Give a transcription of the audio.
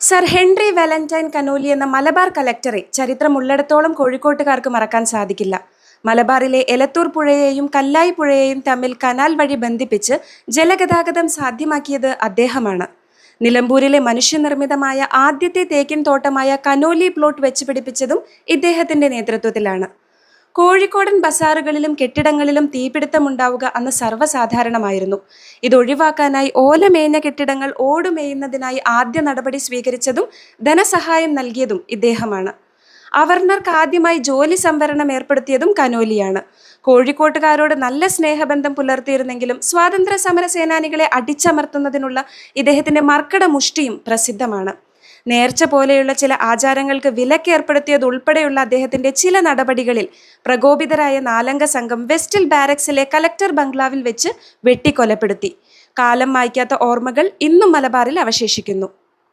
Sir Henry Valentine Conolly എന്ന മലബാർ കലക്ടറെ ചരിത്രമുള്ളിടത്തോളം കോഴിക്കോട്ടുകാർക്ക് മറക്കാൻ സാധിക്കില്ല. മലബാറിലെ എലത്തൂർ പുഴയെയും കല്ലായി പുഴയെയും തമ്മിൽ കനാൽ വഴി ബന്ധിപ്പിച്ച് ജലഗതാഗതം സാധ്യമാക്കിയത് അദ്ദേഹമാണ്. നിലമ്പൂരിലെ മനുഷ്യനിർമ്മിതമായ ആദ്യത്തെ തേക്കിൻ തോട്ടമായ കനോലി പ്ലോട്ട് വെച്ചുപിടിപ്പിച്ചതും ഇദ്ദേഹത്തിന്റെ നേതൃത്വത്തിലാണ്. കോഴിക്കോടൻ ബസാറുകളിലും കെട്ടിടങ്ങളിലും തീപിടുത്തമുണ്ടാവുക അന്ന് സർവ്വസാധാരണമായിരുന്നു. ഇതൊഴിവാക്കാനായി ഓലമേഞ്ഞ കെട്ടിടങ്ങൾ ഓടുമേയുന്നതിനായി ആദ്യ നടപടി സ്വീകരിച്ചതും ധനസഹായം നൽകിയതും ഇദ്ദേഹമാണ്. അവർണർക്ക് ആദ്യമായി ജോലി സംവരണം ഏർപ്പെടുത്തിയതും കനോലിയാണ്. കോഴിക്കോട്ടുകാരോട് നല്ല സ്നേഹബന്ധം പുലർത്തിയിരുന്നെങ്കിലും സ്വാതന്ത്ര്യ സമര സേനാനികളെ അടിച്ചമർത്തുന്നതിനുള്ള ഇദ്ദേഹത്തിന്റെ മർക്കട മുഷ്ടിയും പ്രസിദ്ധമാണ്. നേർച്ച പോലെയുള്ള ചില ആചാരങ്ങൾക്ക് വിലക്കേർപ്പെടുത്തിയതുൾപ്പെടെയുള്ള അദ്ദേഹത്തിന്റെ ചില നടപടികളിൽ പ്രകോപിതരായ 4 അംഗ സംഘം വെസ്റ്റിൽ ബാരക്സിലെ കലക്ടർ ബംഗ്ലാവിൽ വെച്ച് വെട്ടിക്കൊലപ്പെടുത്തി. കാലം മായ്ക്കാത്ത ഓർമ്മകൾ ഇന്നും മലബാറിൽ അവശേഷിക്കുന്നു.